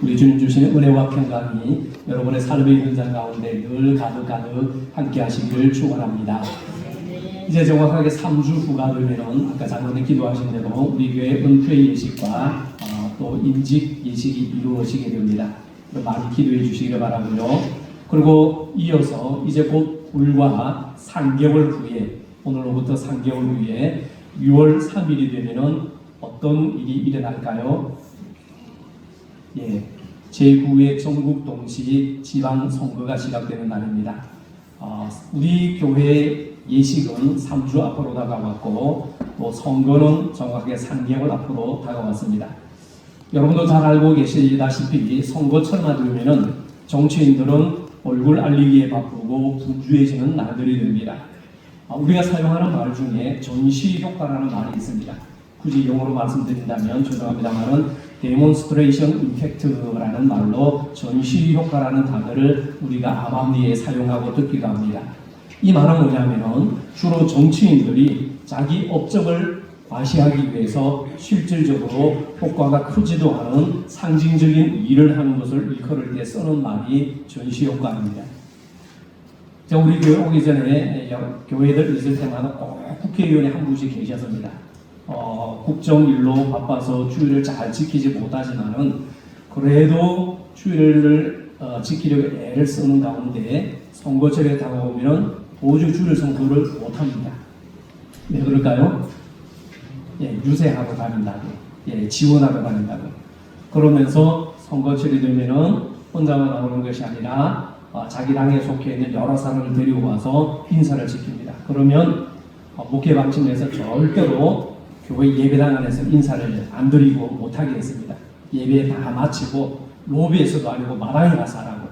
우리 주님 주시는 은혜와 평강이 여러분의 삶의 현장 가운데 늘 가득가득 함께 하시기를 축원합니다. 이제 정확하게 3주 후가 되면은 아까 장로님 기도하신 대로 우리 교회 은퇴 예식과 또 임직 예식이 이루어지게 됩니다. 많이 기도해 주시기를 바라고요. 그리고 이어서 이제 곧 불과 3개월 후에, 오늘로부터 3개월 후에 6월 3일이 되면은 어떤 일이 일어날까요? 제9회 전국 동시 지방 선거가 시작되는 날입니다. 우리 교회 예식은 3주 앞으로 다가왔고 또 선거는 정확하게 3개월 앞으로 다가왔습니다. 여러분도 잘 알고 계시다시피 선거철만 되면은 정치인들은 얼굴 알리기에 바쁘고 분주해지는 날들이 됩니다. 우리가 사용하는 말 중에 전시 효과라는 말이 있습니다. 굳이 영어로 말씀드린다면 죄송합니다만은 데몬스트레이션 임팩트라는 말로 전시 효과라는 단어를 우리가 암암리에 사용하고 듣기도 합니다. 이 말은 뭐냐면은 주로 정치인들이 자기 업적을 과시하기 위해서 실질적으로 효과가 크지도 않은 상징적인 일을 하는 것을 일컬을 때 쓰는 말이 전시 효과입니다. 우리 교회 오기 전에 교회들 있을 때마다 꼭 국회의원이 한 분씩 계셨습니다. 국정일로 바빠서 주일을 잘 지키지 못하지만은 그래도 주일을 지키려고 애를 쓰는 가운데 선거철에 다가오면 도저히 주일 선거를 못합니다. 왜 그럴까요? 유세하러 다닌다고, 지원하러 다닌다고. 그러면서 선거철이 되면은 혼자만 나오는 것이 아니라 자기 당에 속해 있는 여러 사람을 데리고 와서 인사를 지킵니다. 그러면 목회 방침에서 절대로 교회 예배당 안에서 인사를 안 드리고 못하게 했습니다. 예배 다 마치고 로비에서도 아니고 마당에 가서 하라고,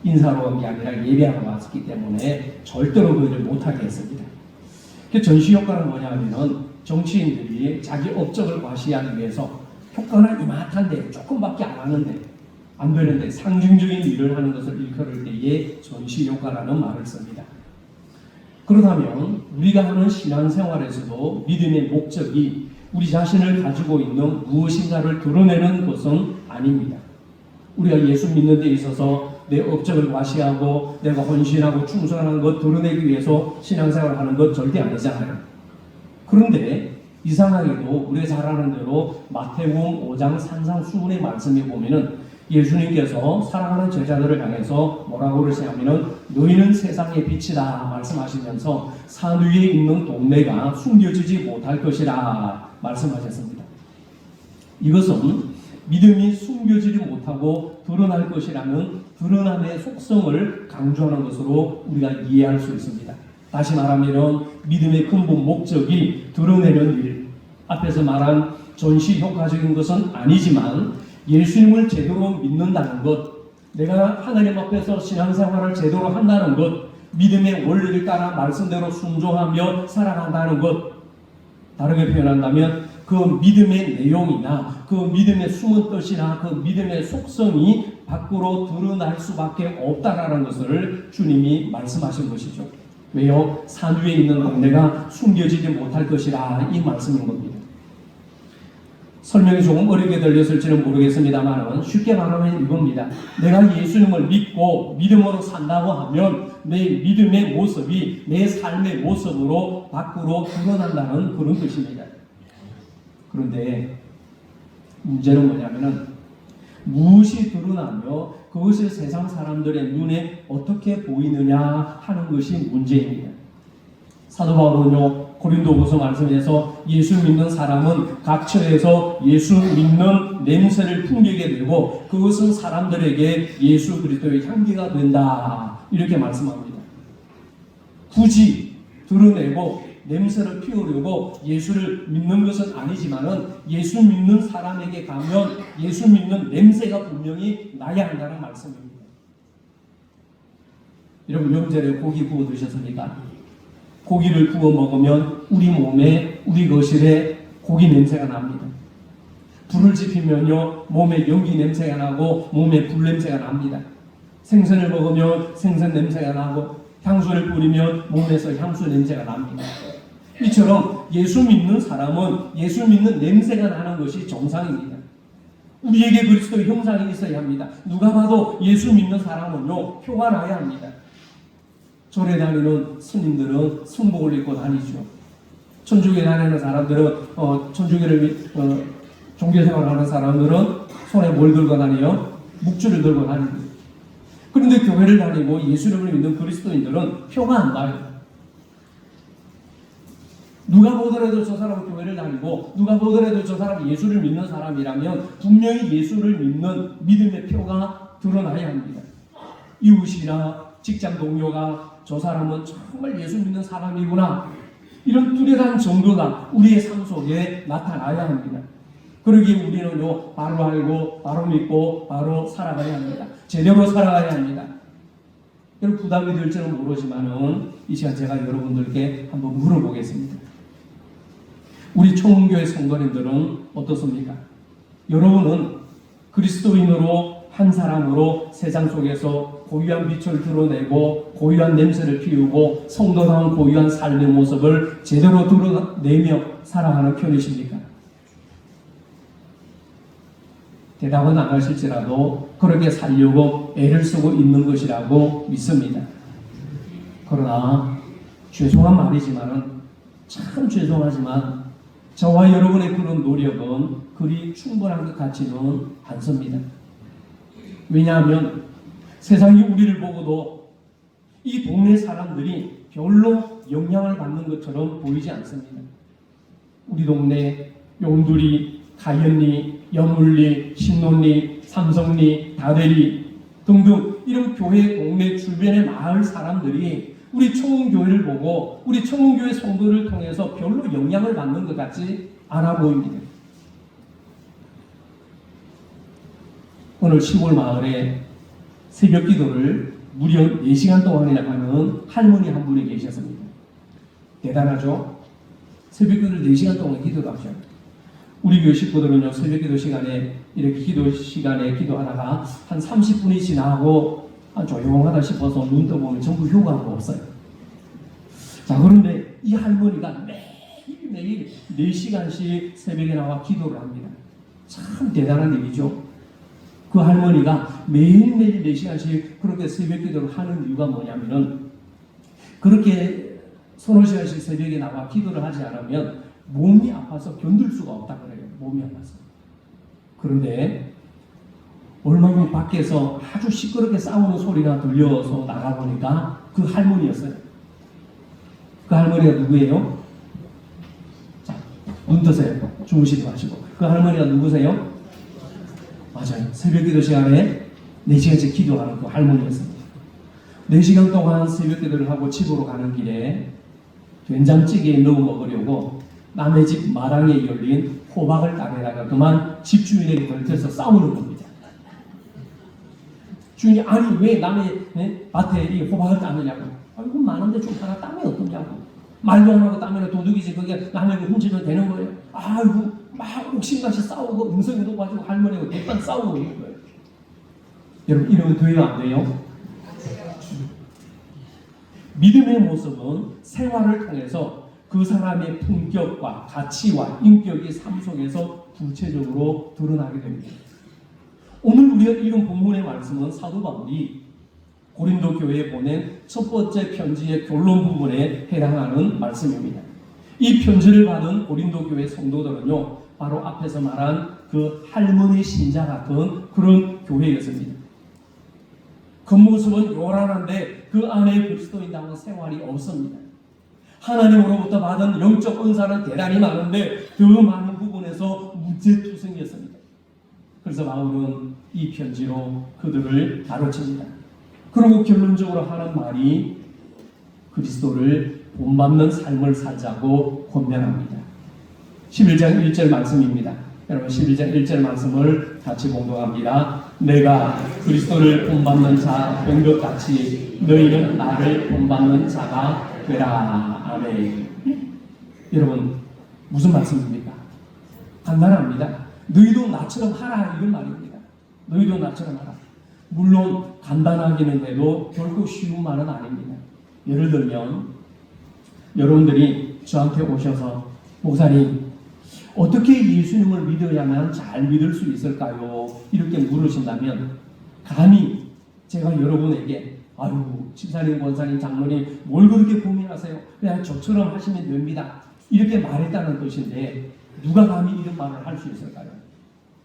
인사로 온 게 아니라 예배하러 왔기 때문에 절대로 그 일을 못하게 했습니다. 그 전시 효과는 뭐냐면은 정치인들이 자기 업적을 과시하기 위해서 효과는 이만한데 조금밖에 안 하는데 안 되는데 상징적인 일을 하는 것을 일컬을 때에 전시 효과라는 말을 씁니다. 그렇다면 우리가 하는 신앙생활에서도 믿음의 목적이 우리 자신을 가지고 있는 무엇인가를 드러내는 것은 아닙니다. 우리가 예수 믿는 데 있어서 내 업적을 과시하고 내가 헌신하고 충성하는 것 드러내기 위해서 신앙생활을 하는 것 절대 아니잖아요. 그런데 이상하게도 우리가 잘 아는 대로 마태복음 5장 산상수훈의 말씀에 보면은 예수님께서 사랑하는 제자들을 향해서 뭐라고 그러시냐면은 너희는 세상의 빛이다 말씀하시면서 산 위에 있는 동네가 숨겨지지 못할 것이라 말씀하셨습니다. 이것은 믿음이 숨겨지지 못하고 드러날 것이라는 드러남의 속성을 강조하는 것으로 우리가 이해할 수 있습니다. 다시 말하면 믿음의 근본 목적이 드러내는 일, 앞에서 말한 전시 효과적인 것은 아니지만 예수님을 제대로 믿는다는 것, 내가 하나님 앞에서 신앙생활을 제대로 한다는 것, 믿음의 원리를 따라 말씀대로 순종하며 살아간다는 것, 다르게 표현한다면 그 믿음의 내용이나 그 믿음의 숨은 뜻이나 그 믿음의 속성이 밖으로 드러날 수밖에 없다라는 것을 주님이 말씀하신 것이죠. 왜요? 산 위에 있는 동네가 숨겨지지 못할 것이라 이 말씀인 겁니다. 설명이 조금 어렵게 들렸을지는 모르겠습니다만 쉽게 말하면 이겁니다. 내가 예수님을 믿고 믿음으로 산다고 하면 내 믿음의 모습이 내 삶의 모습으로 밖으로 드러난다는 그런 뜻입니다. 그런데 문제는 뭐냐면은 무엇이 드러나며 그것이 세상 사람들의 눈에 어떻게 보이느냐 하는 것이 문제입니다. 사도 바울은요 고린도후서 말씀에서 예수 믿는 사람은 각처에서 예수 믿는 냄새를 풍기게 되고 그것은 사람들에게 예수 그리스도의 향기가 된다 이렇게 말씀합니다. 굳이 드러내고 냄새를 피우려고 예수를 믿는 것은 아니지만은 예수 믿는 사람에게 가면 예수 믿는 냄새가 분명히 나야 한다는 말씀입니다. 여러분 명절에 고기 구워 드셨습니까? 고기를 구워 먹으면 우리 몸에 우리 거실에 고기 냄새가 납니다. 불을 지피면요 몸에 연기 냄새가 나고 몸에 불 냄새가 납니다. 생선을 먹으면 생선 냄새가 나고 향수를 뿌리면 몸에서 향수 냄새가 납니다. 이처럼 예수 믿는 사람은 예수 믿는 냄새가 나는 것이 정상입니다. 우리에게 그리스도의 형상이 있어야 합니다. 누가 봐도 예수 믿는 사람은요, 표가 나야 합니다. 절에 다니는 스님들은 승복을 입고 다니죠. 천주교에 다니는 사람들은 천주교를 종교생활하는 사람들은 손에 뭘 들고 다니요? 묵주를 들고 다닙니다. 그런데 교회를 다니고 예수님을 믿는 그리스도인들은 표가 안 나요. 누가 보더라도 저 사람은 교회를 다니고 누가 보더라도 저 사람은 예수를 믿는 사람이라면 분명히 예수를 믿는 믿음의 표가 드러나야 합니다. 이웃이나 직장 동료가 저 사람은 정말 예수 믿는 사람이구나, 이런 뚜렷한 정도가 우리의 삶 속에 나타나야 합니다. 그러기에 우리는요, 바로 알고 바로 믿고 바로 살아가야 합니다. 제대로 살아가야 합니다. 여러분, 부담이 될지는 모르지만은 이 시간 제가 여러분들께 한번 물어보겠습니다. 우리 총교회 성도님들은 어떻습니까? 여러분은 그리스도인으로 한 사람으로 세상 속에서 고유한 빛을 드러내고 고유한 냄새를 피우고 성도다운 고유한 삶의 모습을 제대로 드러내며 살아가는 편이십니까? 대답은 안 하실지라도 그렇게 살려고 애를 쓰고 있는 것이라고 믿습니다. 그러나 죄송한 말이지만은, 참 죄송하지만 저와 여러분의 그런 노력은 그리 충분한 것 같지는 않습니다. 왜냐하면 세상이 우리를 보고도 이 동네 사람들이 별로 영향을 받는 것처럼 보이지 않습니다. 우리 동네 용두리, 가연리, 여물리, 신논리, 삼성리, 다대리 등등 이런 교회 동네 주변의 마을 사람들이 우리 청운교회를 보고 우리 청운교회 성도를 통해서 별로 영향을 받는 것 같지 않아 보입니다. 오늘 시골 마을에 새벽 기도를 무려 4시간 동안이나 하는 할머니 한 분이 계셨습니다. 대단하죠? 새벽 기도를 4시간 동안 기도를 하셔요. 우리 교회 식구들은요, 새벽 기도 시간에 이렇게 기도 시간에 기도하다가 한 30분이 지나고 조용하다 싶어서 눈 떠보면 전부 효과가 없어요. 자, 그런데 이 할머니가 매일 4시간씩 새벽에 나와 기도를 합니다. 참 대단한 일이죠. 그 할머니가 매일매일 4시간씩 그렇게 새벽 기도를 하는 이유가 뭐냐면은, 그렇게 서너 시간씩 새벽에 나와 기도를 하지 않으면 몸이 아파서 견딜 수가 없다 그래요. 몸이 아파서. 그런데 얼마 전 밖에서 아주 시끄럽게 싸우는 소리가 들려서 나가보니까 그 할머니였어요. 그 할머니가 누구예요? 자, 눈 뜨세요. 주무시지 마시고. 그 할머니가 누구세요? 맞아요. 새벽 기도 시간에 4시간씩 기도하는 그 할머니였습니다. 4시간 동안 새벽 기도를 하고 집으로 가는 길에 된장찌개에 넣어 먹으려고 남의 집 마당에 열린 호박을 따내다가 그만 집주인에게 걸쳐서 싸우는 겁니다. 주인이 아니 왜 남의 밭에 이 호박을 따느냐고. 이거 많은데 좀 하나 따면 어떠냐고. 말도 안 하고 따면 도둑이지, 그게 남의 거 훔치면 되는 거예요. 아이고 막 옥신같이 싸우고 응성이도 가지고 할머니하고 대판 싸우고 있는 거예요. 여러분, 이러면 돼요 안 돼요? 믿음의 모습은 생활을 통해서 그 사람의 품격과 가치와 인격이 삶 속에서 구체적으로 드러나게 됩니다. 오늘 우리가 읽은 본문의 말씀은 사도 바울이 고린도 교회에 보낸 첫 번째 편지의 결론 부분에 해당하는 말씀입니다. 이 편지를 받은 고린도 교회 성도들은요, 바로 앞에서 말한 그 할머니 신자 같은 그런 교회였습니다. 겉모습은 요란한데 그 안에 그리스도인다운 생활이 없습니다. 하나님으로부터 받은 영적 은사는 대단히 많은데 그 많은 부분에서 문제투성이었습니다. 그래서 바울은 이 편지로 그들을 가르칩니다. 그리고 결론적으로 하는 말이 그리스도를 본받는 삶을 살자고 권면합니다. 11장 1절 말씀입니다. 여러분, 11장 1절 말씀을 같이 봉독합니다. 내가 그리스도를 본받는 자 된 것 같이 너희는 나를 본받는 자가 되라. 아멘. 여러분, 무슨 말씀입니까? 간단합니다. 너희도 나처럼 하라, 이런 말입니다. 너희도 나처럼 하라. 물론 간단하기는 해도 결코 쉬운 말은 아닙니다. 예를 들면 여러분들이 저한테 오셔서 목사님, 어떻게 예수님을 믿어야만 잘 믿을 수 있을까요? 이렇게 물으신다면 감히 제가 여러분에게 아유 집사님, 권사님, 장로님 뭘 그렇게 고민하세요? 그냥 저처럼 하시면 됩니다. 이렇게 말했다는 뜻인데 누가 감히 이런 말을 할 수 있을까요?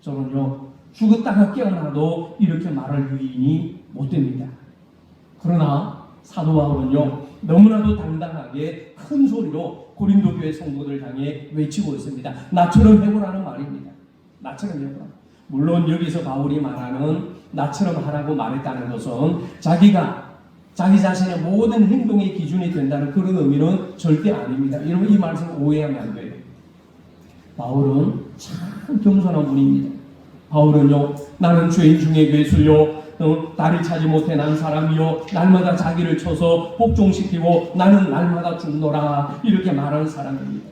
저는요 죽었다가 깨어나도 이렇게 말할 유인이 못 됩니다. 그러나 사도 바울은요 너무나도 당당하게 큰 소리로 고린도 교회 성도들 향해 외치고 있습니다. 나처럼 해보라는 말입니다. 나처럼 해보라. 물론 여기서 바울이 말하는 나처럼 하라고 말했다는 것은 자기가 자기 자신의 모든 행동의 기준이 된다는 그런 의미는 절대 아닙니다. 여러분 이 말씀 오해하면 안 돼요. 바울은 참 겸손한 분입니다. 바울은요 나는 죄인 중에 괴수요 나를 차지 못해 난 사람이요 날마다 자기를 쳐서 복종시키고 나는 날마다 죽노라 이렇게 말하는 사람입니다.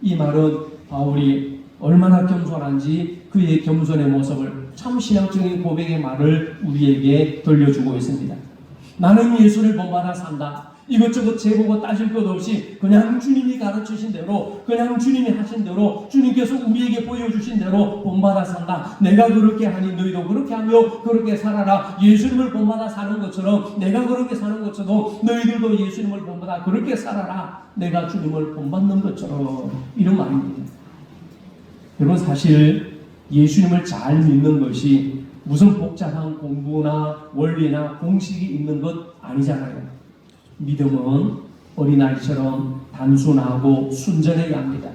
이 말은 바울이 얼마나 겸손한지 그의 겸손의 모습을 참 신앙적인 고백의 말을 우리에게 들려주고 있습니다. 나는 예수를 본받아 산다. 이것저것 재보고 따질 것 없이 그냥 주님이 가르치신 대로 그냥 주님이 하신 대로 주님께서 우리에게 보여주신 대로 본받아 산다. 내가 그렇게 하니 너희도 그렇게 하며 그렇게 살아라. 예수님을 본받아 사는 것처럼 내가 그렇게 사는 것처럼 너희들도 예수님을 본받아 그렇게 살아라. 내가 주님을 본받는 것처럼 이런 말입니다. 여러분 사실 예수님을 잘 믿는 것이 무슨 복잡한 공부나 원리나 공식이 있는 것 아니잖아요. 믿음은 어린아이처럼 단순하고 순전해야 합니다.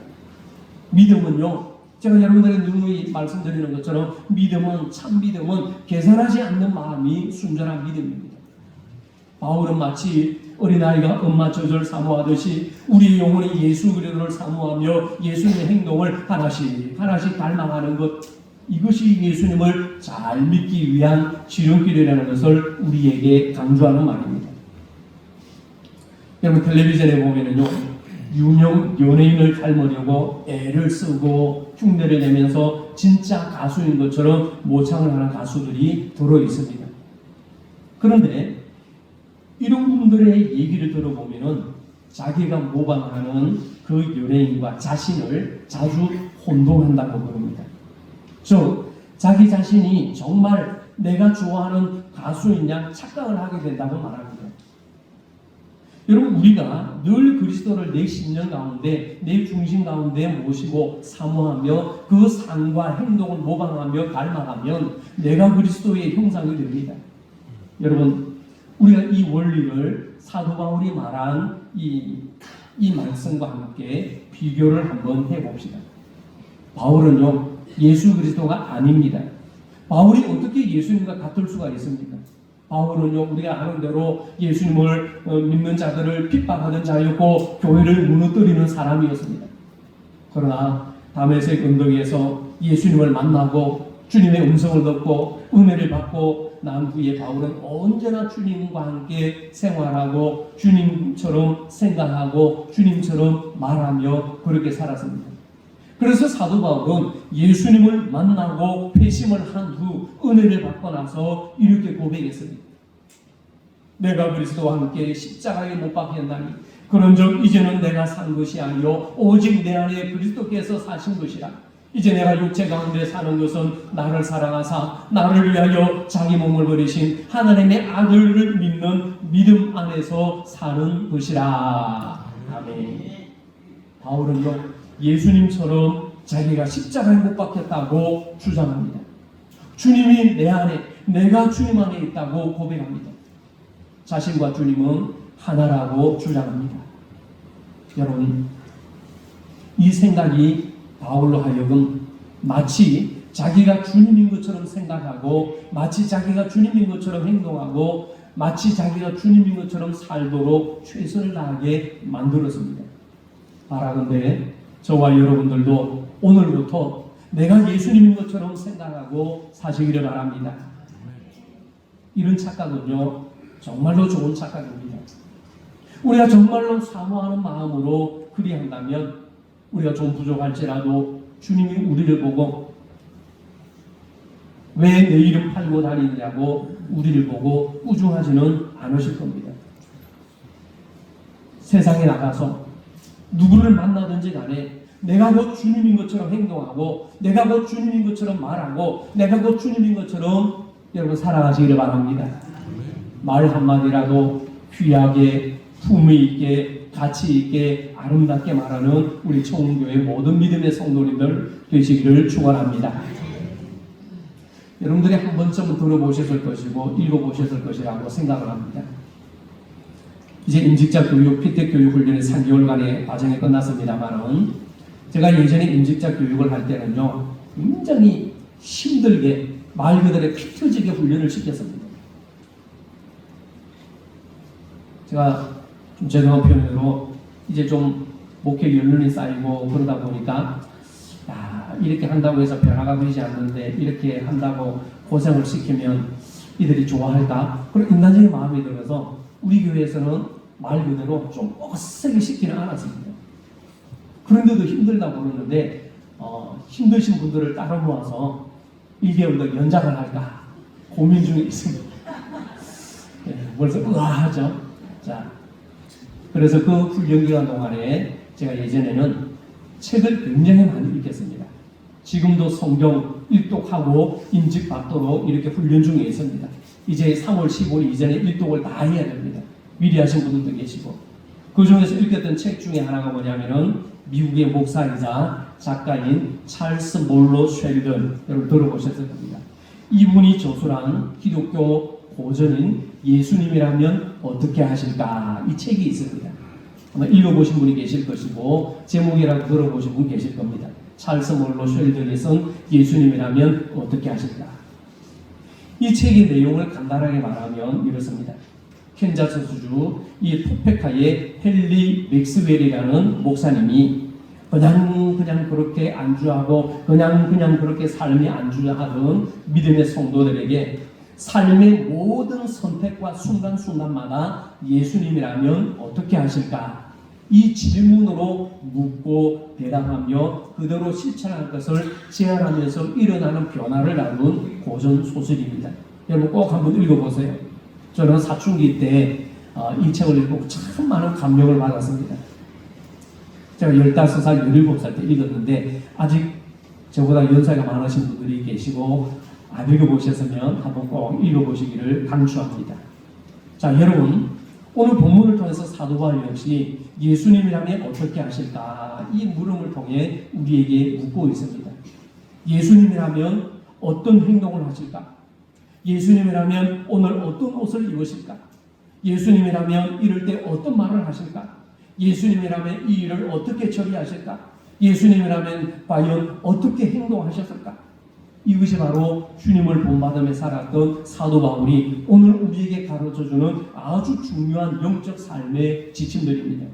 믿음은요, 제가 여러분들에게 누누이 말씀드리는 것처럼 믿음은 참 믿음은 계산하지 않는 마음이 순전한 믿음입니다. 바울은 마치 어린아이가 엄마 젖을 사모하듯이 우리의 영혼이 예수 그리스도를 사모하며 예수님의 행동을 하나씩 하나씩 닮아가는 것, 이것이 예수님을 잘 믿기 위한 지름길이라는 것을 우리에게 강조하는 말입니다. 여러분 텔레비전에 보면은요 유명 연예인을 닮으려고 애를 쓰고 흉내를 내면서 진짜 가수인 것처럼 모창을 하는 가수들이 들어 있습니다. 그런데 이런 분들의 얘기를 들어보면은 자기가 모방하는 그 연예인과 자신을 자주 혼동한다고 그럽니다. 즉 자기 자신이 정말 내가 좋아하는 가수인 양 착각을 하게 된다고 말합니다. 여러분 우리가 늘 그리스도를 내 심령 가운데 내 중심 가운데 모시고 사모하며 그 삶과 행동을 모방하며 닮아가면 내가 그리스도의 형상이 됩니다. 여러분 우리가 이 원리를 사도 바울이 말한 이 말씀과 함께 비교를 한번 해봅시다. 바울은요 예수 그리스도가 아닙니다. 바울이 어떻게 예수님과 같을 수가 있습니까? 바울은요 우리가 아는 대로 예수님을 믿는 자들을 핍박하는 자였고 교회를 무너뜨리는 사람이었습니다. 그러나 다메섹 언덕에서 예수님을 만나고 주님의 음성을 듣고 은혜를 받고 난 후에 바울은 언제나 주님과 함께 생활하고 주님처럼 생각하고 주님처럼 말하며 그렇게 살았습니다. 그래서 사도 바울은 예수님을 만나고 회심을 한 후 은혜를 받고 나서 이렇게 고백했습니다. 내가 그리스도와 함께 십자가에 못 박혔나니 그런즉 이제는 내가 산 것이 아니요 오직 내 안에 그리스도께서 사신 것이라. 이제 내가 육체 가운데 사는 것은 나를 사랑하사 나를 위하여 자기 몸을 버리신 하나님의 아들을 믿는 믿음 안에서 사는 것이라. 아멘. 바울은요 예수님처럼 자기가 십자가에 못 박혔다고 주장합니다. 주님이 내 안에, 내가 주님 안에 있다고 고백합니다. 자신과 주님은 하나라고 주장합니다. 여러분, 이 생각이 바울로 하여금 마치 자기가 주님인 것처럼 생각하고 마치 자기가 주님인 것처럼 행동하고 마치 자기가 주님인 것처럼 살도록 최선을 다하게 만들었습니다. 바라건대 저와 여러분들도 오늘부터 내가 예수님인 것처럼 생각하고 사시기를 바랍니다. 이런 착각은요 정말로 좋은 착각입니다. 우리가 정말로 사모하는 마음으로 그리한다면 우리가 좀 부족할지라도 주님이 우리를 보고 왜 내 이름 팔고 다니느냐고 우리를 보고 꾸중하지는 않으실 겁니다. 세상에 나가서 누구를 만나든지 간에 내가 곧 주님인 것처럼 행동하고 내가 곧 주님인 것처럼 말하고 내가 곧 주님인 것처럼 여러분 살아가시기를 바랍니다. 말 한마디라도 귀하게 품위 있게 가치 있게 아름답게 말하는 우리 청운교회 모든 믿음의 성도님들 되시기를 축원합니다. 여러분들이 한 번쯤은 들어보셨을 것이고 읽어보셨을 것이라고 생각을 합니다. 이제 임직자 교육, 피택 교육 훈련이 3개월간의 과정이 끝났습니다만은 제가 예전에 임직자 교육을 할 때는요 굉장히 힘들게 말 그대로 피 터지게 훈련을 시켰습니다. 제가 좀 죄송한 표현으로 이제 좀 목회 연륜이 쌓이고 그러다 보니까 이렇게 한다고 해서 변화가 되지 않는데 이렇게 한다고 고생을 시키면 이들이 좋아할까? 그런 인간적인 마음이 들어서 우리 교회에서는 말 그대로 좀 빡세게 시키는 않았습니다. 그런데도 힘들다고 그러는데 힘드신 분들을 따로 모아서 1개월 더 연장을 할까 고민 중에 있습니다. 벌써 의아하죠. 자, 그래서 그 훈련 기간 동안에 제가 예전에는 책을 굉장히 많이 읽겠습니다. 지금도 성경 일독하고 임직받도록 이렇게 훈련 중에 있습니다. 이제 3월 15일 이전에 일독을 다 해야 됩니다. 미리 하신 분들도 계시고 그 중에서 읽었던 책 중에 하나가 뭐냐면은 미국의 목사이자 작가인 찰스 몰로 쉘든, 여러분 들어보셨을 겁니다. 이분이 저술한 기독교 고전인 예수님이라면 어떻게 하실까 이 책이 있습니다. 아마 읽어보신 분이 계실 것이고 제목이라고 들어보신 분 계실 겁니다. 찰스 몰로 쉘든이 쓴 예수님이라면 어떻게 하실까. 이 책의 내용을 간단하게 말하면 이렇습니다. 캔자스 주주 이 토페카의 헨리 맥스웰이라는 목사님이 그냥 그렇게 안주하고 그냥 그렇게 삶이 안주하던 믿음의 성도들에게 삶의 모든 선택과 순간순간마다 예수님이라면 어떻게 하실까? 이 질문으로 묻고 대답하며 그대로 실천할 것을 제안하면서 일어나는 변화를 나눈 고전 소설입니다. 여러분 꼭 한번 읽어보세요. 저는 사춘기 때 이 책을 읽고 참 많은 감명을 받았습니다. 제가 15살, 17살 때 읽었는데 아직 저보다 연세가 많으신 분들이 계시고 안 읽어보셨으면 한번 꼭 읽어보시기를 강추합니다. 자, 여러분 오늘 본문을 통해서 사도 바울 역시 예수님이라면 어떻게 하실까 이 물음을 통해 우리에게 묻고 있습니다. 예수님이라면 어떤 행동을 하실까? 예수님이라면 오늘 어떤 옷을 입으실까? 예수님이라면 이럴 때 어떤 말을 하실까? 예수님이라면 이 일을 어떻게 처리하실까? 예수님이라면 과연 어떻게 행동하셨을까? 이것이 바로 주님을 본받으며 살았던 사도 바울이 오늘 우리에게 가르쳐주는 아주 중요한 영적 삶의 지침들입니다.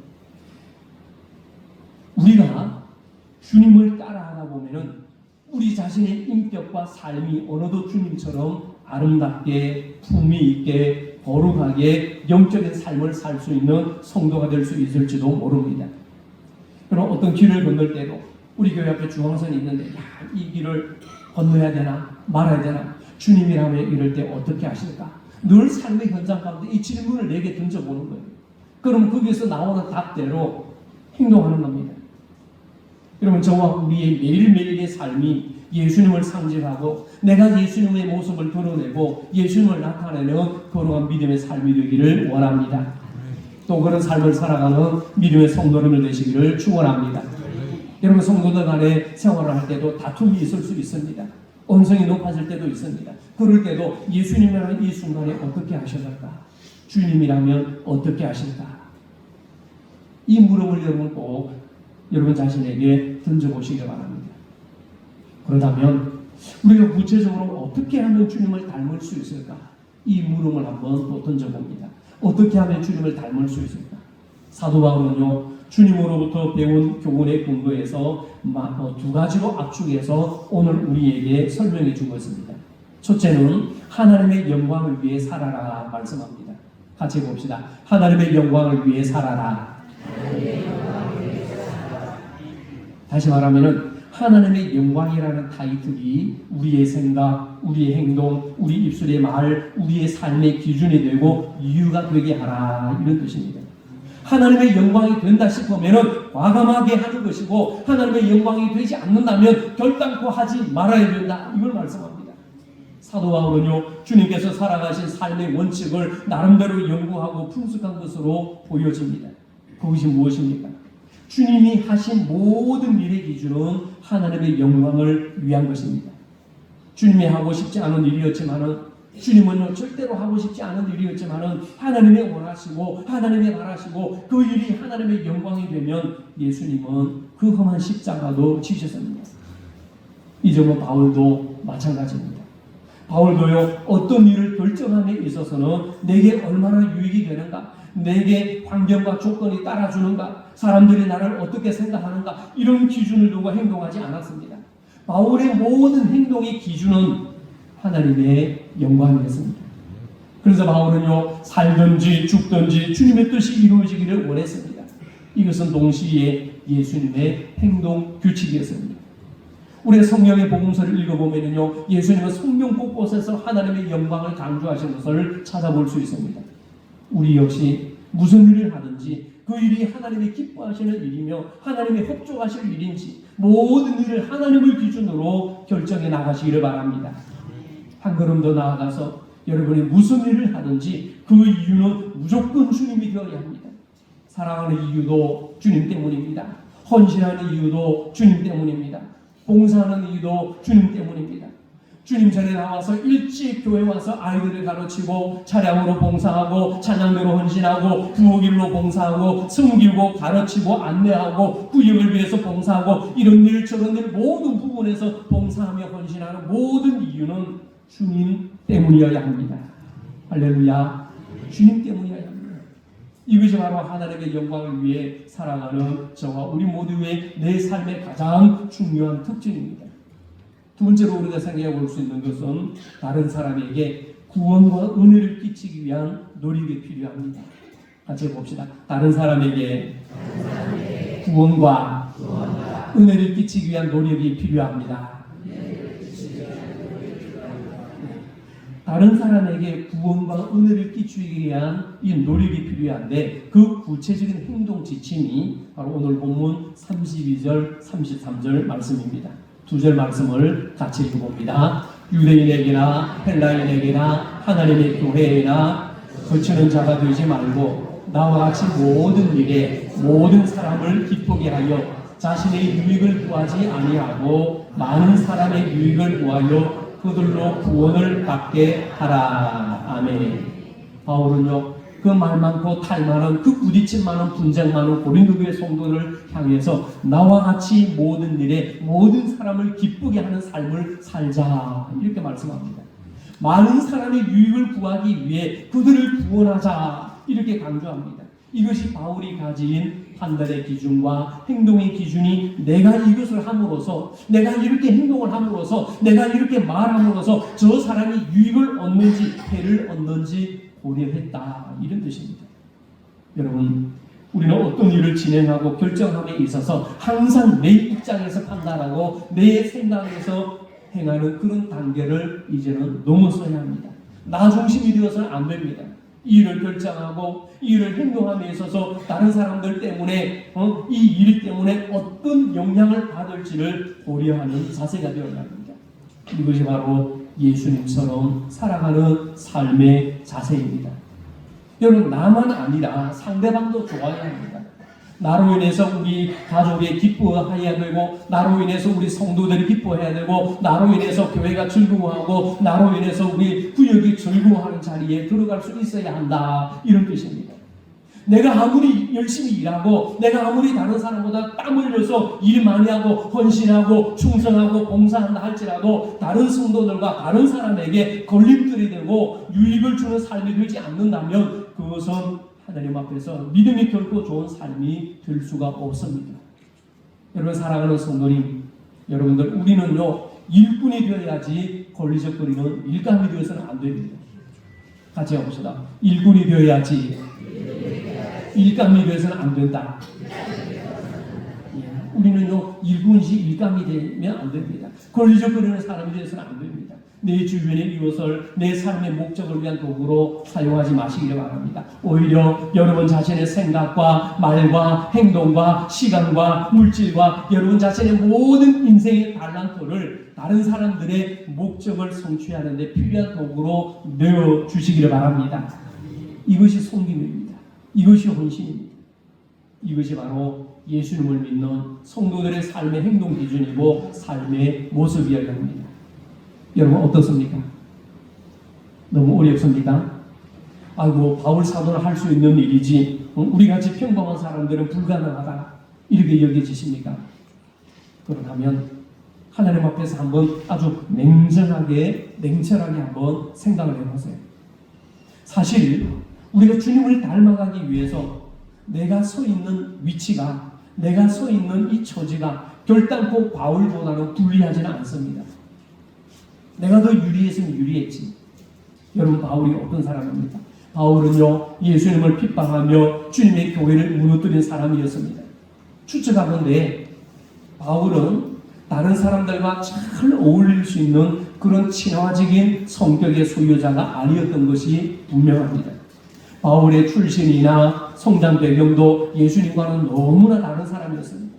우리가 주님을 따라하다 보면은 우리 자신의 인격과 삶이 어느덧 주님처럼 아름답게 품위 있게 거룩하게 영적인 삶을 살 수 있는 성도가 될 수 있을지도 모릅니다. 그럼 어떤 길을 건널 때도 우리 교회 앞에 중앙선이 있는데 이 길을 건너야 되나 말아야 되나 주님이라면 이럴 때 어떻게 하실까? 늘 삶의 현장 가운데 이 질문을 내게 던져보는 거예요. 그럼 거기서 나오는 답대로 행동하는 겁니다. 여러분 저와 우리의 매일매일의 삶이 예수님을 상징하고 내가 예수님의 모습을 드러내고 예수님을 나타내는 거룩한 믿음의 삶이 되기를 원합니다. 또 그런 삶을 살아가는 믿음의 성도님들 되시기를 축원합니다. 여러분 성도들 간에 생활을 할 때도 다툼이 있을 수 있습니다. 언성이 높아질 때도 있습니다. 그럴 때도 예수님이라면 이 순간에 어떻게 하실까? 주님이라면 어떻게 하실까? 이 물음을 여러분 꼭 여러분 자신에게 던져보시기 바랍니다. 그렇다면 우리가 구체적으로 어떻게 하면 주님을 닮을 수 있을까? 이 물음을 한번 또 던져봅니다. 어떻게 하면 주님을 닮을 수 있을까? 사도 바울은요 주님으로부터 배운 교훈의 근거에서 두 가지로 압축해서 오늘 우리에게 설명해 주고 있습니다. 첫째는 하나님의 영광을 위해 살아라 말씀합니다. 같이 봅시다. 하나님의 영광을 위해 살아라. 다시 말하면은 하나님의 영광이라는 타이틀이 우리의 생각, 우리의 행동, 우리 입술의 말, 우리의 삶의 기준이 되고 이유가 되게 하라 이런 뜻입니다. 하나님의 영광이 된다 싶으면 과감하게 하는 것이고, 하나님의 영광이 되지 않는다면 결단코 하지 말아야 된다, 이걸 말씀합니다. 사도 바울은요, 주님께서 살아가신 삶의 원칙을 나름대로 연구하고 풍습한 것으로 보여집니다. 그것이 무엇입니까? 주님이 하신 모든 일의 기준은 하나님의 영광을 위한 것입니다. 주님이 하고 싶지 않은 일이었지만은, 주님은요 절대로 하고 싶지 않은 일이었지만은 하나님의 원하시고 하나님의 바라시고 그 일이 하나님의 영광이 되면 예수님은 그 험한 십자가도 지셨습니다. 이 점은 바울도 마찬가지입니다. 바울도요, 어떤 일을 결정함에 있어서는 내게 얼마나 유익이 되는가, 내게 환경과 조건이 따라주는가, 사람들이 나를 어떻게 생각하는가, 이런 기준을 두고 행동하지 않았습니다. 바울의 모든 행동의 기준은 하나님의 영광이었습니다. 그래서 바울은요, 살든지 죽든지 주님의 뜻이 이루어지기를 원했습니다. 이것은 동시에 예수님의 행동 규칙이었습니다. 우리 성경의 복음서를 읽어보면요, 예수님은 성경 곳곳에서 하나님의 영광을 강조하신 것을 찾아볼 수 있습니다. 우리 역시 무슨 일을 하든지 그 일이 하나님이 기뻐하시는 일이며 하나님이 협조하실 일인지 모든 일을 하나님을 기준으로 결정해 나가시기를 바랍니다. 한 걸음 더 나아가서 여러분이 무슨 일을 하든지 그 이유는 무조건 주님이 되어야 합니다. 사랑하는 이유도 주님 때문입니다. 헌신하는 이유도 주님 때문입니다. 봉사하는 이유도 주님 때문입니다. 주님 전에 나와서 일찍 교회 와서 아이들을 가르치고 차량으로 봉사하고 찬양대로 헌신하고 부엌일로 봉사하고 섬기고 가르치고 안내하고 구역을 위해서 봉사하고 이런 일 저런 일 모든 부분에서 봉사하며 헌신하는 모든 이유는 주님 때문이어야 합니다. 할렐루야. 주님 때문이어야 합니다. 이것이 바로 하나님의 영광을 위해 살아가는 저와 우리 모두의 내 삶의 가장 중요한 특징입니다. 두 번째로 우리가 생각해 볼 수 있는 것은 다른 사람에게 구원과 은혜를 끼치기 위한 노력이 필요합니다. 같이 봅시다. 다른 사람에게 구원과 은혜를 끼치기 위한 노력이 필요합니다. 다른 사람에게 구원과 은혜를 끼치기 위한 이 노력이 필요한데 그 구체적인 행동 지침이 바로 오늘 본문 32절, 33절 말씀입니다. 두 절 말씀을 같이 읽어봅니다. 유대인에게나 헬라인에게나 하나님의 교회에나 거치는 자가 되지 말고 나와 같이 모든 일에 모든 사람을 기쁘게 하여 자신의 유익을 구하지 아니하고 많은 사람의 유익을 구하여 그들로 구원을 받게 하라. 아멘. 바울은요, 그 말 많고 탈 많은 그 부딪힘 많은 분쟁 많은 고린도 교회 성도를 향해서 나와 같이 모든 일에 모든 사람을 기쁘게 하는 삶을 살자, 이렇게 말씀합니다. 많은 사람의 유익을 구하기 위해 그들을 구원하자, 이렇게 강조합니다. 이것이 바울이 가진 판단의 기준과 행동의 기준이 내가 이것을 함으로써, 내가 이렇게 행동을 함으로써, 내가 이렇게 말함으로써 저 사람이 유익을 얻는지 해를 얻는지 고려했다, 이런 뜻입니다. 여러분, 우리는 어떤 일을 진행하고 결정함에 있어서 항상 내 입장에서 판단하고 내 생각에서 행하는 그런 단계를 이제는 넘어서야 합니다. 나 중심이 되어서는 안 됩니다. 이 일을 결정하고 이 일을 행동함에 있어서 다른 사람들 때문에 이 일 때문에 어떤 영향을 받을지를 고려하는 자세가 되어야 합니다. 이것이 바로 예수님처럼 살아가는 삶의 자세입니다. 여러분, 나만 아니라 상대방도 좋아야 합니다. 나로 인해서 우리 가족이 기뻐해야 되고, 나로 인해서 우리 성도들이 기뻐해야 되고, 나로 인해서 교회가 즐거워하고, 나로 인해서 우리 구역이 즐거워하는 자리에 들어갈 수 있어야 한다, 이런 뜻입니다. 내가 아무리 열심히 일하고 내가 아무리 다른 사람보다 땀 흘려서 일 많이 하고 헌신하고 충성하고 봉사한다 할지라도 다른 성도들과 다른 사람에게 걸림돌이 되고 유익을 주는 삶이 되지 않는다면 그것은 하나님 앞에서 믿음이 결코 좋은 삶이 될 수가 없습니다. 여러분, 사랑하는 성도님, 여러분들, 우리는요 일꾼이 되어야지 권리적거리는 일감이 되어서는 안 됩니다. 같이 해봅시다. 일꾼이 되어야지 일감이 되어서는 안 된다. 우리는요 일꾼이 일감이 되면 안 됩니다. 권리적거리는 사람이 되어서는 안 됩니다. 내 주변의 이웃을 내 삶의 목적을 위한 도구로 사용하지 마시기를 바랍니다. 오히려 여러분 자신의 생각과 말과 행동과 시간과 물질과 여러분 자신의 모든 인생의 달란트를 다른 사람들의 목적을 성취하는 데 필요한 도구로 내어주시기를 바랍니다. 이것이 섬김입니다. 이것이 헌신입니다. 이것이 바로 예수님을 믿는 성도들의 삶의 행동 기준이고 삶의 모습이어야 합니다. 여러분 어떻습니까? 너무 어렵습니까? 아이고 바울 사도는 할 수 있는 일이지 우리같이 평범한 사람들은 불가능하다 이렇게 여겨지십니까? 그렇다면 하나님 앞에서 한번 아주 냉철하게 한번 생각을 해보세요. 사실 우리가 주님을 닮아가기 위해서 내가 서 있는 위치가 내가 서 있는 이 처지가 결단코 바울보다는 불리하지는 않습니다. 내가 더 유리했으면 유리했지. 여러분 바울이 어떤 사람입니까? 바울은요 예수님을 핍박하며 주님의 교회를 무너뜨린 사람이었습니다. 추측하건대 바울은 다른 사람들과 잘 어울릴 수 있는 그런 친화적인 성격의 소유자가 아니었던 것이 분명합니다. 바울의 출신이나 성장 배경도 예수님과는 너무나 다른 사람이었습니다.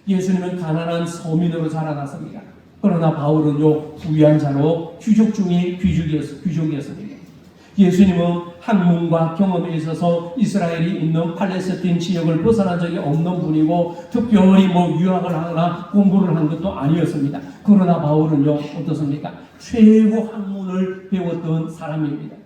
예수님은 가난한 서민으로 자라났습니다. 그러나 바울은요 부유한 자로 귀족 중에 귀족이었습니다. 예수님은 학문과 경험에 있어서 이스라엘이 있는 팔레스틴 지역을 벗어난 적이 없는 분이고 특별히 유학을 하거나 공부를 한 것도 아니었습니다. 그러나 바울은요 어떻습니까? 최고 학문을 배웠던 사람입니다.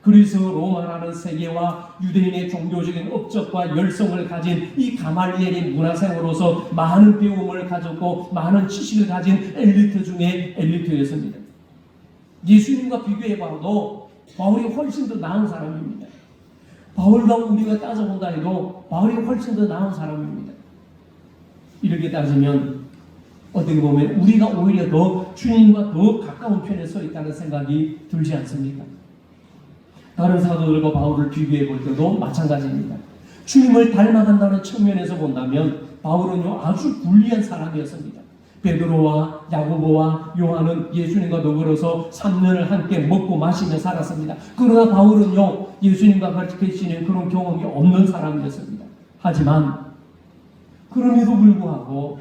그리스 로마라는 세계와 유대인의 종교적인 업적과 열성을 가진 이 가말리엘의 문화생으로서 많은 배움을 가졌고 많은 지식을 가진 엘리트 중에 엘리트였습니다. 예수님과 비교해봐도 바울이 훨씬 더 나은 사람입니다. 바울과 우리가 따져본다 해도 바울이 훨씬 더 나은 사람입니다. 이렇게 따지면 어떻게 보면 우리가 오히려 더 주님과 더 가까운 편에 서 있다는 생각이 들지 않습니까? 다른 사도들과 바울을 비교해 볼 때도 마찬가지입니다. 주님을 닮아간다는 측면에서 본다면 바울은요 아주 불리한 사람이었습니다. 베드로와 야고보와 요한은 예수님과 더불어서 3년을 함께 먹고 마시며 살았습니다. 그러나 바울은요 예수님과 같이 계시는 그런 경험이 없는 사람이었습니다. 하지만 그럼에도 불구하고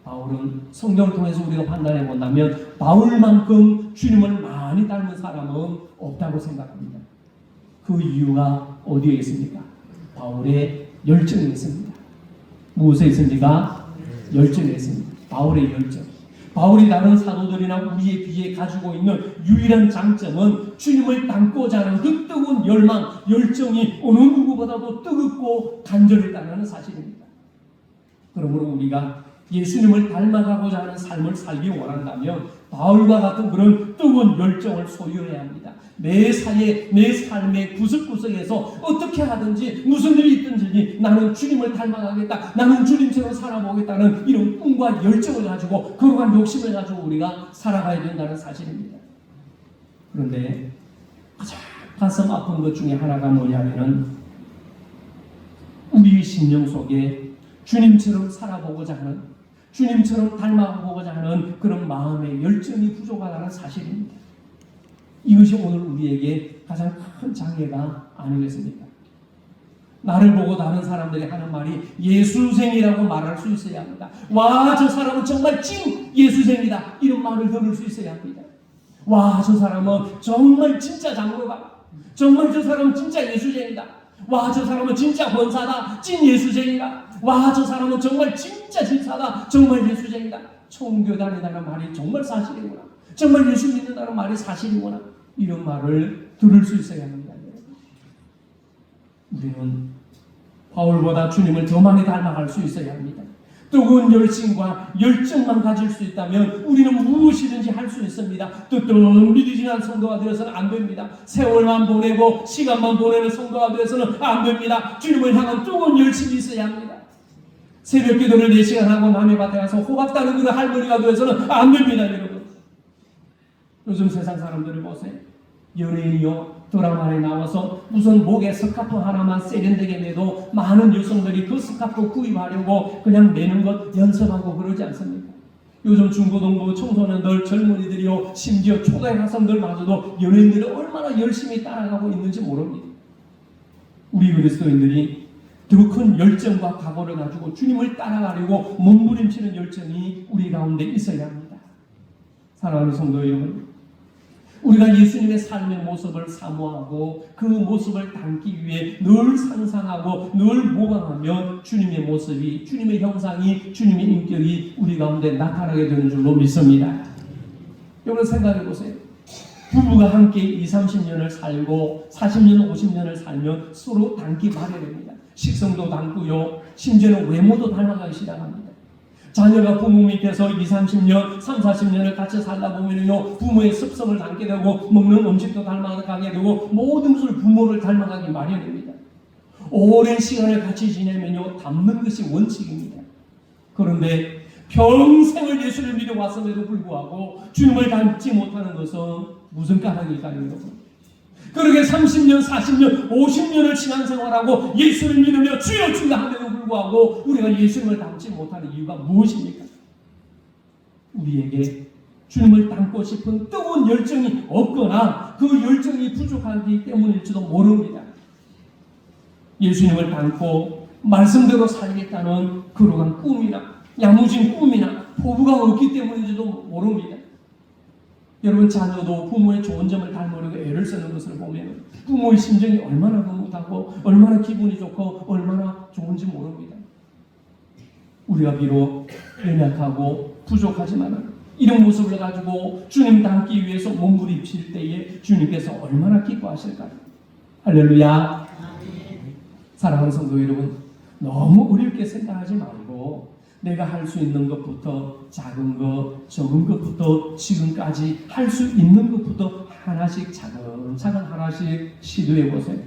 바울은 성경을 통해서 우리가 판단해 본다면 바울만큼 주님을 많이 닮은 사람은 없다고 생각합니다. 그 이유가 어디에 있습니까? 바울의 열정에 있습니다. 무엇에 있습니까? 열정에 있습니다. 바울의 열정. 바울이 다른 사도들이나 우리에 비해 가지고 있는 유일한 장점은 주님을 닮고자 하는 그 뜨거운 열망, 열정이 어느 누구보다도 뜨겁고 간절했다는 사실입니다. 그러므로 우리가 예수님을 닮아가고자 하는 삶을 살기 원한다면 바울과 같은 그런 뜨거운 열정을 소유해야 합니다. 내 삶의 구석구석에서 어떻게 하든지 무슨 일이 있든지 나는 주님을 닮아가겠다. 나는 주님처럼 살아보겠다는 이런 꿈과 열정을 가지고 그러한 욕심을 가지고 우리가 살아가야 된다는 사실입니다. 그런데 가장 가슴 아픈 것 중에 하나가 뭐냐면은 우리 심령 속에 주님처럼 살아보고자 하는 주님처럼 닮아보고자 하는 그런 마음의 열정이 부족하다는 사실입니다. 이것이 오늘 우리에게 가장 큰 장애가 아니겠습니까? 나를 보고 다른 사람들이 하는 말이 예수생이라고 말할 수 있어야 합니다. 와, 저 사람은 정말 찐 예수생이다. 이런 말을 들을 수 있어야 합니다. 와, 저 사람은 정말 진짜 장로가. 정말 저 사람은 진짜 예수생이다. 와, 저 사람은 진짜 권사다. 찐 예수쟁이다. 와, 저 사람은 정말 진짜 진사다. 정말 예수쟁이다. 총교 다니다는 말이 정말 사실이구나. 정말 예수 믿는다는 말이 사실이구나. 이런 말을 들을 수 있어야 합니다. 우리는 바울보다 주님을 더 많이 닮아갈 수 있어야 합니다. 뜨거운 열심과 열정만 가질 수 있다면 우리는 무엇이든지 할 수 있습니다. 뜨뜻미리지난 성도가 되어서는 안 됩니다. 세월만 보내고 시간만 보내는 성도가 되어서는 안 됩니다. 주님을 향한 뜨거운 열심이 있어야 합니다. 새벽 기도를 4시간 하고 남의 밭에 가서 호박 따는 그런 할머니가 되어서는 안 됩니다. 여러분, 요즘 세상 사람들을 보세요. 연예인이요 드라마에 나와서 무슨 목에 스카프 하나만 세련되게 매도 많은 여성들이 그 스카프 구입하려고 그냥 매는 것 연습하고 그러지 않습니까? 요즘 중고등부 청소년들, 젊은이들이요, 심지어 초등학생들마저도 연예인들이 얼마나 열심히 따라가고 있는지 모릅니다. 우리 그리스도인들이 더 큰 열정과 각오를 가지고 주님을 따라가려고 몸부림치는 열정이 우리 가운데 있어야 합니다. 사랑하는 성도 여러분, 우리가 예수님의 삶의 모습을 사모하고 그 모습을 담기 위해 늘 상상하고 늘 모방하면 주님의 모습이, 주님의 형상이, 주님의 인격이 우리 가운데 나타나게 되는 줄로 믿습니다. 여러분 생각해 보세요. 부부가 함께 20, 30년을 살고 40년, 50년을 살면 서로 닮기 마련입니다. 식성도 닮고요, 심지어는 외모도 닮아가기 시작합니다. 자녀가 부모 밑에서 20, 30년, 30, 40년을 같이 살다 보면요, 부모의 습성을 닮게 되고, 먹는 음식도 닮아가게 되고, 모든 것을 부모를 닮아가기 마련입니다. 오랜 시간을 같이 지내면요, 닮는 것이 원칙입니다. 그런데 평생을 예수를 믿어왔음에도 불구하고 주님을 닮지 못하는 것은 무슨 까닭일까요, 여러분? 그렇게 30년, 40년, 50년을 신앙생활하고 예수를 믿으며 주여 주여 함에도 불구하고 우리가 예수님을 닮지 못하는 이유가 무엇입니까? 우리에게 주님을 닮고 싶은 뜨거운 열정이 없거나 그 열정이 부족하기 때문일지도 모릅니다. 예수님을 닮고 말씀대로 살겠다는 그러한 꿈이나 야무진 꿈이나 포부가 없기 때문인지도 모릅니다. 여러분, 자녀도 부모의 좋은 점을 닮으려고 애를 쓰는 것을 보면 부모의 심정이 얼마나 흐뭇하고 얼마나 기분이 좋고 얼마나 좋은지 모릅니다. 우리가 비록 연약하고 부족하지만 이런 모습을 가지고 주님 닮기 위해서 몸부림칠 때에 주님께서 얼마나 기뻐하실까요? 할렐루야. 사랑하는 성도 여러분, 너무 어렵게 생각하지 말고 내가 할 수 있는 것부터, 작은 것, 적은 것부터 지금까지 할 수 있는 것부터 하나씩 차근차근 하나씩 시도해 보세요.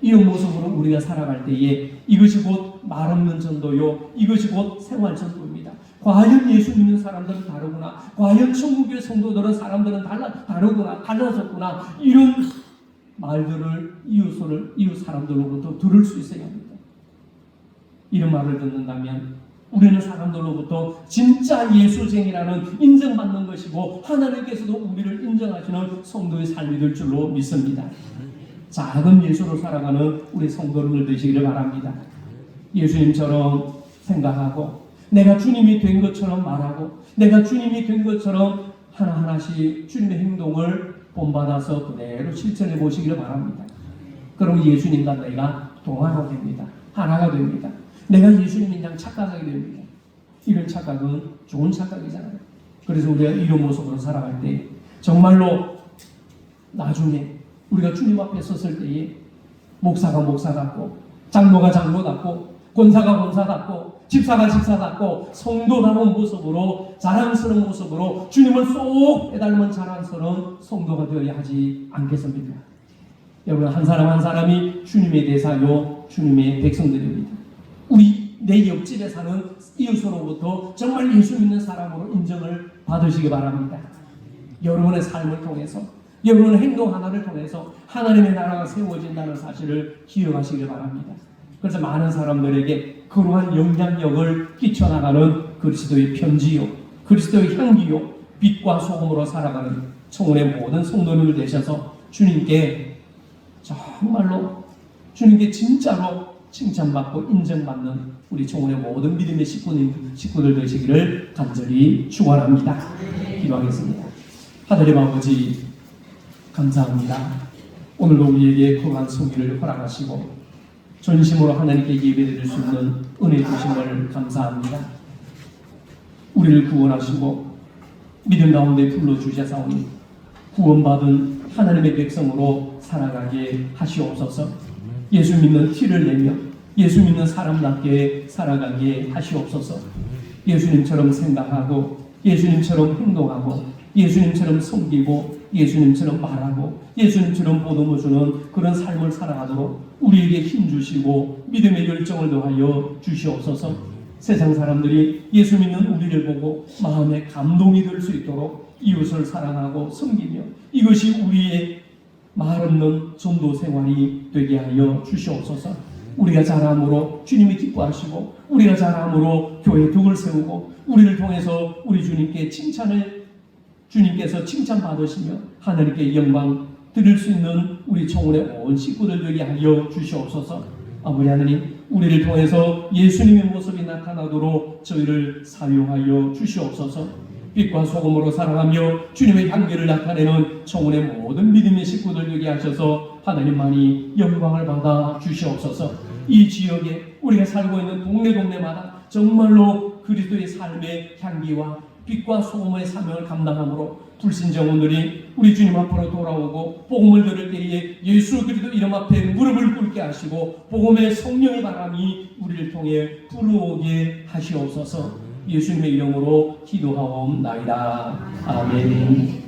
이런 모습으로 우리가 살아갈 때에 이것이 곧 말 없는 전도요, 이것이 곧 생활 전도입니다. 과연 예수 믿는 사람들은 다르구나, 과연 천국의 성도들은 사람들은 달라졌구나, 이런 말들을 이웃 사람들로부터 들을 수 있어야 합니다. 이런 말을 듣는다면 우리는 사람들로부터 진짜 예수쟁이라는 인정받는 것이고 하나님께서도 우리를 인정하시는 성도의 삶이 될 줄로 믿습니다. 작은 예수로 살아가는 우리 성도들 되시기를 바랍니다. 예수님처럼 생각하고 내가 주님이 된 것처럼 말하고 내가 주님이 된 것처럼 하나하나씩 주님의 행동을 본받아서 그대로 실천해 보시기를 바랍니다. 그럼 예수님과 내가 동화가 됩니다. 하나가 됩니다. 내가 예수님인 양 착각하게 됩니다. 이런 착각은 좋은 착각이잖아요. 그래서 우리가 이런 모습으로 살아갈 때 정말로 나중에 우리가 주님 앞에 섰을 때에 목사가 목사 같고 장로가 장로 같고 권사가 권사 같고 집사가 집사 같고 성도다운 모습으로 자랑스러운 모습으로 주님을 쏙 빼닮은 자랑스러운 성도가 되어야 하지 않겠습니까? 여러분, 한 사람 한 사람이 주님의 대사요 주님의 백성들입니다. 내 옆집에 사는 이웃으로부터 정말 예수 믿는 사람으로 인정을 받으시기 바랍니다. 여러분의 삶을 통해서, 여러분의 행동 하나를 통해서 하나님의 나라가 세워진다는 사실을 기억하시기 바랍니다. 그래서 많은 사람들에게 그러한 영향력을 끼쳐나가는 그리스도의 편지요, 그리스도의 향기요, 빛과 소금으로 살아가는 청혼의 모든 성도님들 되셔서 주님께 정말로, 주님께 진짜로 칭찬받고 인정받는 우리 청혼의 모든 믿음의 식구들 되시기를 간절히 축원합니다. 기도하겠습니다. 하늘의 아버지, 감사합니다. 오늘도 우리에게 거룩한 성기를 허락하시고 전심으로 하나님께 예배드릴 수 있는 은혜 주심을 감사합니다. 우리를 구원하시고 믿음 가운데 불러주셔사오니 구원받은 하나님의 백성으로 살아가게 하시옵소서. 예수 믿는 티를 내며 예수 믿는 사람답게 살아가게 하시옵소서. 예수님처럼 생각하고 예수님처럼 행동하고 예수님처럼 섬기고 예수님처럼 말하고 예수님처럼 보듬어 주는 그런 삶을 살아가도록 우리에게 힘주시고 믿음의 열정을 더하여 주시옵소서. 세상 사람들이 예수 믿는 우리를 보고 마음에 감동이 될 수 있도록 이웃을 사랑하고 섬기며 이것이 우리의 말 없는 전도 생활이 되게 하여 주시옵소서. 우리가 잘함으로 주님이 기뻐하시고 우리가 잘함으로 교회 덕을 세우고 우리를 통해서 우리 주님께서 칭찬받으시며 하나님께 영광 드릴 수 있는 우리 청혼의 온 식구들 되게 하여 주시옵소서. 아버지 하나님, 우리를 통해서 예수님의 모습이 나타나도록 저희를 사용하여 주시옵소서. 빛과 소금으로 살아가며 주님의 향기를 나타내는 청혼의 모든 믿음의 식구들 되게 하셔서 하나님만이 영광을 받아 주시옵소서. 이 지역에 우리가 살고 있는 동네마다 정말로 그리스도의 삶의 향기와 빛과 소금의 사명을 감당함으로 불신정원들이 우리 주님 앞으로 돌아오고 복음을 들을 때에 예수 그리스도 이름 앞에 무릎을 꿇게 하시고 복음의 성령의 바람이 우리를 통해 불어오게 하시옵소서. 예수님의 이름으로 기도하옵나이다. 아멘.